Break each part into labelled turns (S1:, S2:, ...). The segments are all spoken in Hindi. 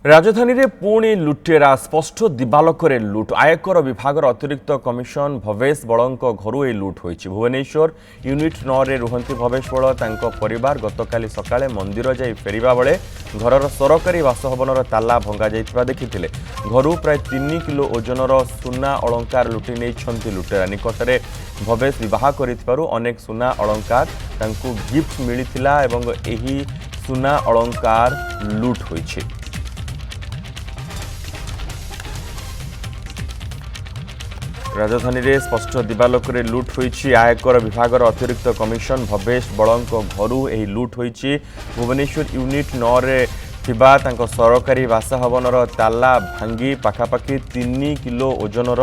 S1: राजधानी रे पुणी लुटेरा स्पष्ट दिबालोकरे लुट आयकर विभाग अतिरिक्त कमिशन भवेश बड़ों घर ए लुट होईछि। भुवनेश्वर यूनिट 9 रे रुहंती भवेश बड़ तांको परिवार गतकाली सकाळे मंदिर जाई फेरिबा बेले घरर सरकारी बासभवनर ताला भंगा जाइथिबा देखिथिले। घरु प्राय 3 किलो ओजनर सुना अलंकार लुटि नेइछंती लुटेरा। निकटरे भवेश विवाह करिथिबारु अनेक सुना अलंकार तांकु गिफ्ट मिलिथिला एवं एही सुना अलंकार लुट होईछि। राजधानी रे स्पष्ट दिबालोकरे लुट होईछि। आयकर विभाग अतिरिक्त कमिशन भवेश बड़ों घरु एही लुट होईछि। भुवनेश्वर यूनिट 9 रे थिबा तांको सरकारी बासभवनर ताला भांगी पाखापाखि 3 किलो ओजनर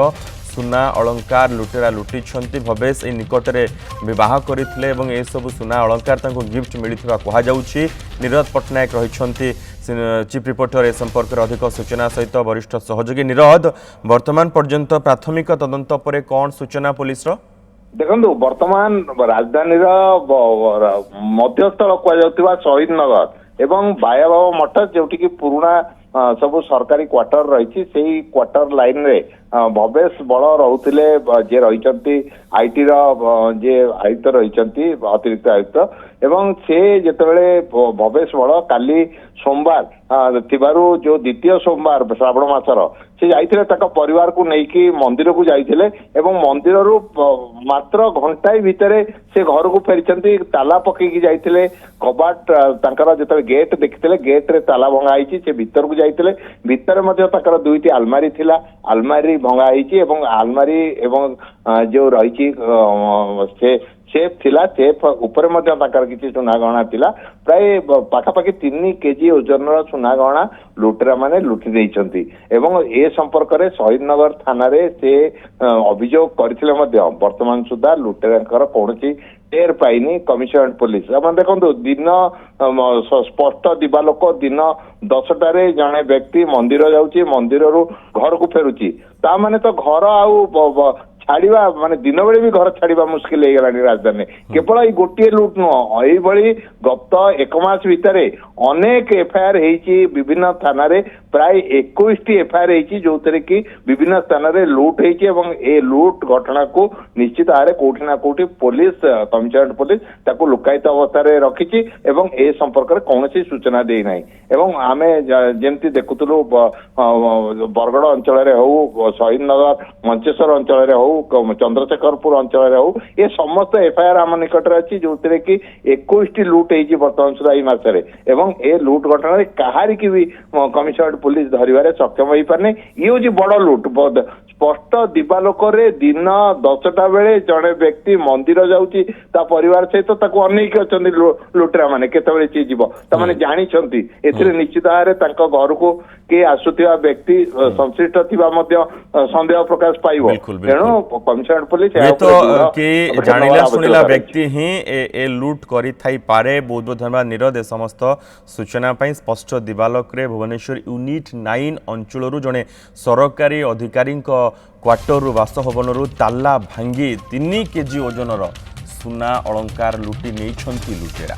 S1: सुना अलंकार लुटेरा लुटिछंती। भवेश ए निकटरे विवाह करथिले एवं ए सब सुना अलंकार तांको गिफ्ट मिलिथिबा कहा जाउछि। नीरज पटनायक रहिछंती चीफ रिपोर्टर ए संपर्क में अधिक सूचना सहित वरिष्ठ सहयोगी। नीरज, वर्तमान पर्यंत प्राथमिक तदंत पर कौन सूचना पुलिस
S2: देखो वर्तमान राजधानी मध्यस्थल कहुवा शहीद नगर एवं बायाबाबा मठ जोटि पुराणा सब सरकारी क्वार्टर रही से क्वार्टर लाइन रे भवेश बड़ रोते जे रही आईटी जे आयुक्त रही अतिरिक्त आयुक्त एवं से जितेबाला भवेश बड़ काली सोमवार थिबारु जो द्वितीय सोमवार श्रावण मासर से जाइथिले ताका परिवार को लेकिन मंदिर को जाइथिले एवं मंदिर रु मात्र घंटाए भितरे से घर को फेरी ताला पकईकी जाइथिले। कबाट तांकर जेतबे गेट देखिथिले गेट रे ताला भंगा आइछि। से भीतर को जाइथिले भीतर मध्ये ताकर दुईटी आलमारी थिला आलमारी भंगा आइछि एवं आलमारी एवं जो रही से सेफ थिला सेफ ऊपर मध्ये ताकर किछि सुना गहना थिला प्राय पाखापाखि 3 केजी ओजनर सुना गहना लुटेरा माने लुटि देइछंती एवं ए संपर्क रे शहीद नगर थाना रे से अभियोग करथिले मध्ये वर्तमान सुधा लुटेरांकर कोनोसी टेर पाइनी कमिशनरेट पुलिस। अपन देखो दिन स्पष्ट दिबालोक दिन 10टारे जड़े व्यक्ति मंदिर जाउची मंदिर रु घर को फेरुची ता माने तो घर आउ छाड़वा माने दिन बेले भी घर छाड़वा मुस्किल हो गलानी। राजधानी केवल ये गोटे लुट नुह ये गत एक मास भितर अनेक एफआईआर होती विभिन्न थाना रे प्राय 21 एफआईआर होती जो कि विभिन्न स्थान रे लुट होती लुट घटना को निश्चित भाव में कौटी ना कौटी पुलिस कमिशनरेट पुलिस ताको लुकायित अवस्था रखी ए संपर्क में कौन सूचना देना एवं आम जमती देखुलु बरगड़ अंचल हो शहीद नगर मंचेश्वर अंचल हो चंद्रशेखरपुर अंचल हो ये समस्त एफआईआर आम निकट अच्छी जो कि 21 लुट होती बर्तमान सुधा ये मसरे एवं ए लुट घटना कहारी की भी कमिशनरेट पुलिस धरवे सक्षम हो पारने। ये हूँ बड़ लुट स्पष्ट दिबालोक दिन 10टा बेले जड़े व्यक्ति मंदिर जाऊँगी परिवार सहित अनेक अच्छा लुटेरा मैंने केतबेले सी जीव ताने जानी निश्चित भाव में घर को किए आसुवा व्यक्ति संश्लिष्ट थिबा संदेह प्रकाश पाइब तेणु कमिशनरेट पुलिस
S1: तो कि जानिला सुनिला व्यक्ति ही ए लुट करि थाई पारे। बहुत बहुत धन्यवाद नीरज ए समस्त सूचना पाई। स्पष्ट दिबालोक रे भुवनेश्वर यूनिट 9 अंचल जड़े सरकारी अधिकारी क्वार्टर बासभवन ताला भांगी 3 केजी ओजनर सुना अलंकार लुटि नहीं लुटेरा।